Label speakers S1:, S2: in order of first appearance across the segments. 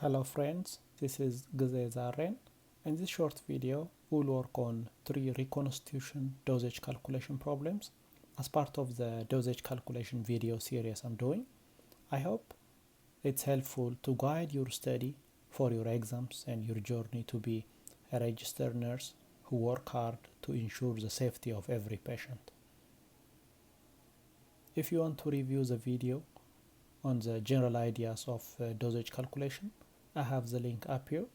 S1: Hello friends, this is Gzezaren. In this short video, we'll work on 3 reconstitution dosage calculation problems as part of the dosage calculation video series I'm doing. I hope it's helpful to guide your study for your exams and your journey to be a registered nurse who work hard to ensure the safety of every patient. If you want to review the video on the general ideas of dosage calculation, I have the link up here.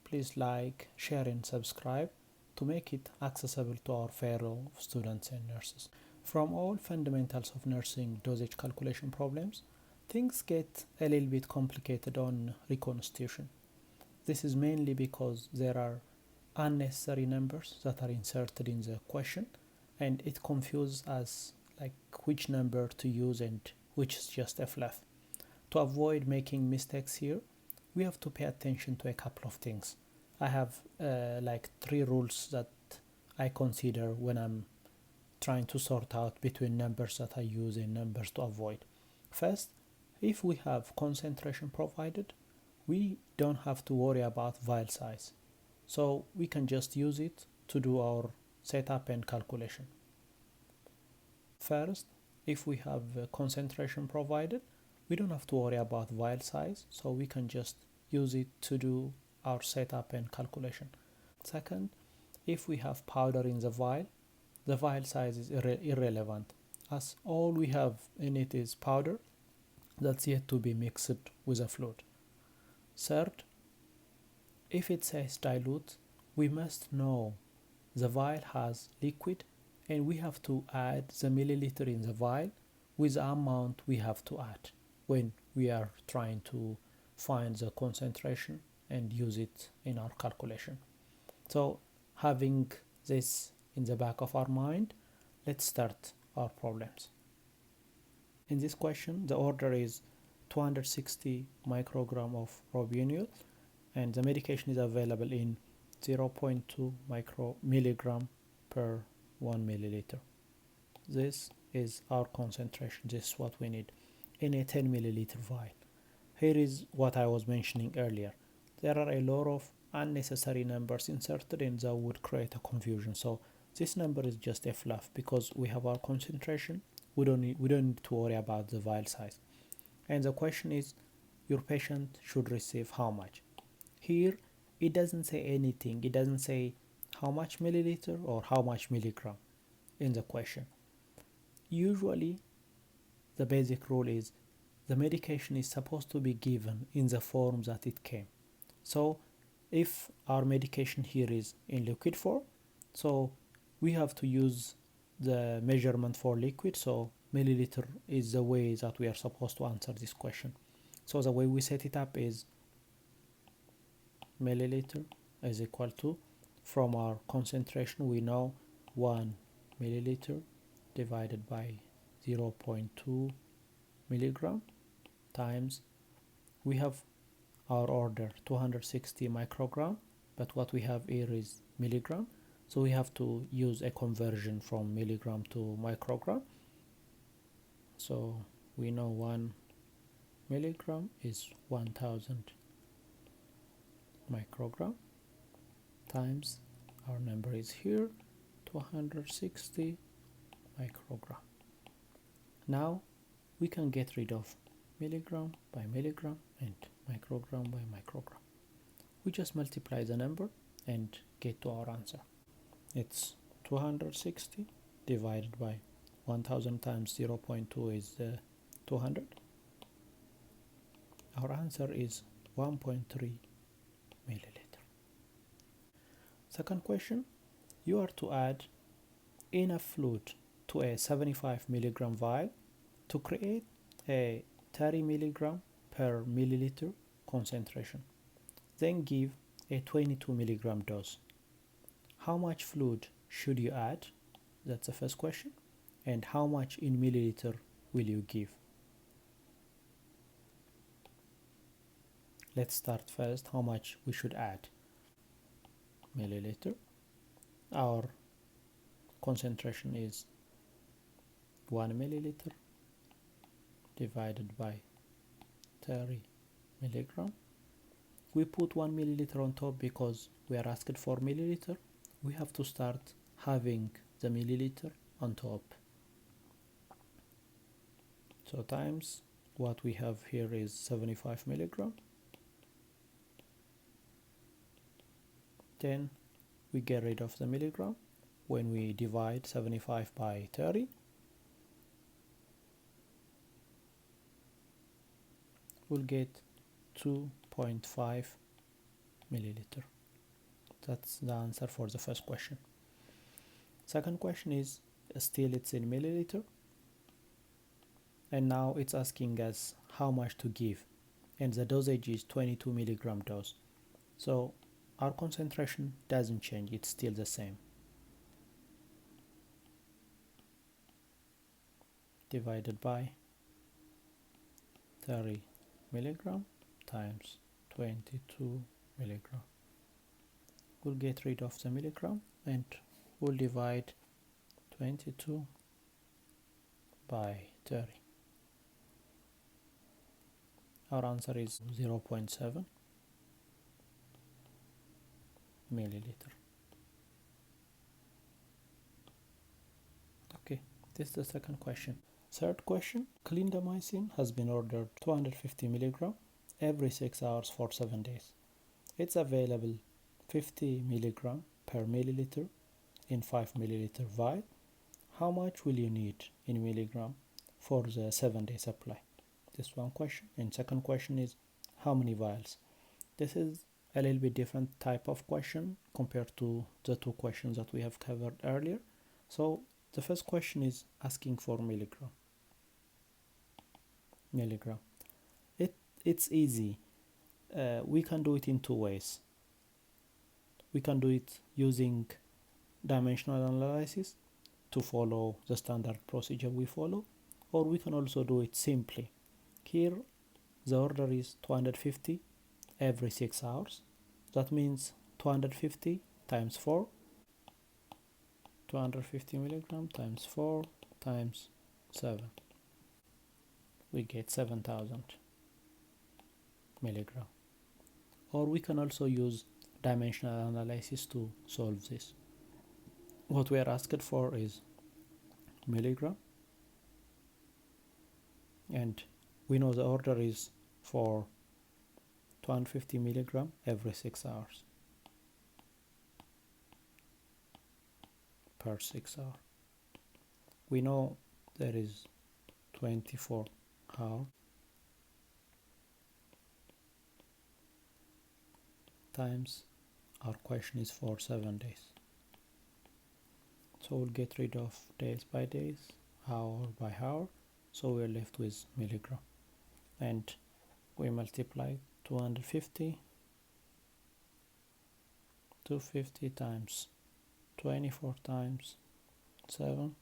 S1: Please like, share and subscribe to make it accessible to our fellow students and nurses. From all fundamentals of nursing dosage calculation problems, things get a little bit complicated on reconstitution. This is mainly because there are unnecessary numbers that are inserted in the question, and it confuses us like which number to use and which is just a fluff. To avoid making mistakes here, we have to pay attention to a couple of things. I have like 3 rules that I consider when I'm trying to sort out between numbers that I use and numbers to avoid. First, if we have concentration provided, we don't have to worry about vial size. So we can just use it to do our setup and calculation. First, if we have concentration provided, we don't have to worry about vial size, so we can just use it to do our setup and calculation. Second, if we have powder in the vial size is irrelevant, as all we have in it is powder that's yet to be mixed with a fluid. Third, if it says dilute, we must know the vial has liquid and we have to add the milliliter in the vial with the amount we have to add when we are trying to find the concentration and use it in our calculation. So having this in the back of our mind, let's start our problems. In this question, the order is 260 microgram of robinol and the medication is available in 0.2 milligram per 1 milliliter. This is our concentration. This is what we need in a 10 milliliter vial. Here is what I was mentioning earlier. There are a lot of unnecessary numbers inserted and that would create a confusion. So this number is just a fluff because we have our concentration. We don't need to worry about the vial size. And the question is, your patient should receive how much? Here it doesn't say anything. It doesn't say how much milliliter or how much milligram in the question. Usually the basic rule is the medication is supposed to be given in the form that it came. So if our medication here is in liquid form, so we have to use the measurement for liquid, so milliliter is the way that we are supposed to answer this question. So the way we set it up is milliliter is equal to, from our concentration we know 1 milliliter divided by 0.2 milligram times, we have our order 260 microgram, but what we have here is milligram, so we have to use a conversion from milligram to microgram. So we know 1 milligram is 1000 microgram times our number is here 260 microgram. Now we can get rid of milligram by milligram and microgram by microgram. We just multiply the number and get to our answer. It's 260 divided by 1000 times 0.2 is 200. Our answer is 1.3 milliliter. Second question, you are to add enough fluid to a 75 milligram vial to create a 30 milligram per milliliter concentration. Then give a 22 milligram dose. How much fluid should you add? That's the first question. And how much in milliliter will you give? Let's start first how much we should add. Milliliter. Our concentration is 1 milliliter divided by 30 milligram we put 1 milliliter on top because we are asked for milliliter. We have to start having the milliliter on top. So times what we have here is 75 milligram. Then we get rid of the milligram when we divide 75 by 30. We'll get 2.5 milliliter. That's the answer for the first question. Second question is still it's in milliliter, and now it's asking us how much to give, and the dosage is 22 milligram dose. So our concentration doesn't change, it's still the same. Divided by 30 milligram times 22 milligram. We'll get rid of the milligram and we'll divide 22 by 30. Our answer is 0.7 milliliter. Okay, this is the second question. Third question, clindamycin has been ordered 250 milligram every 6 hours for 7 days. It's available 50 milligram per milliliter in 5 milliliter vial. How much will you need in milligram for the 7-day supply? This one question. And second question is how many vials? This is a little bit different type of question compared to the two questions that we have covered earlier. So the first question is asking for milligram. It's easy. We can do it in two ways. We can do it using dimensional analysis to follow the standard procedure we follow, or we can also do it simply. Here the order is 250 every 6 hours. That means 250 times 4, 250 milligram times 4 times 7. We get 7,000 milligram. Or we can also use dimensional analysis to solve this. What we are asked for is milligram, and we know the order is for 250 milligram every 6 hours per 6 hours. We know there is 24 hours times our question is for 7 days. So we'll get rid of days by days, hour by hour, so we're left with milligram. And we multiply 250 times 24 times 7,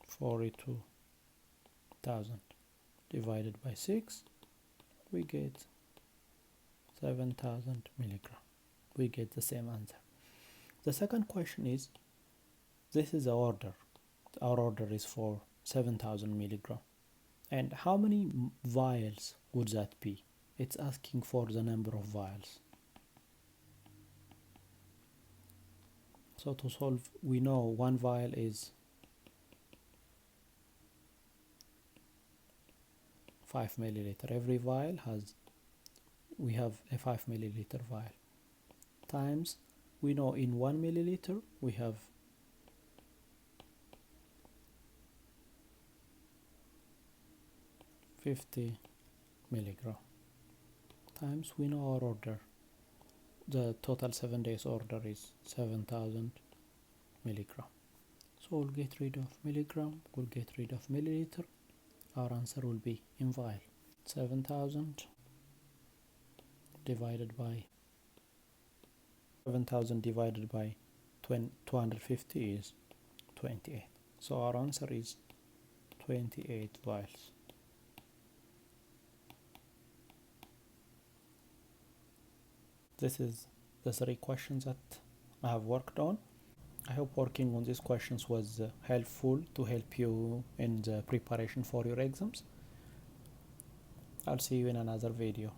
S1: 42,000 divided by 6, we get 7,000 milligram. We get the same answer. The second question is, this is the order. Our order is for 7,000 milligram. And how many vials would that be? It's asking for the number of vials. So to solve, we know one vial is 5 milliliter. Every vial we have a 5 milliliter vial. Times, we know in 1 milliliter we have 50 milligram. Times, we know our order. The total 7 days order is 7,000 milligram. So we'll get rid of milligram, we'll get rid of milliliter. Our answer will be in vial. 7,000 divided by 250 is 28. So our answer is 28 vials. This is the 3 questions that I have worked on. I hope working on these questions was helpful to help you in the preparation for your exams. I'll see you in another video.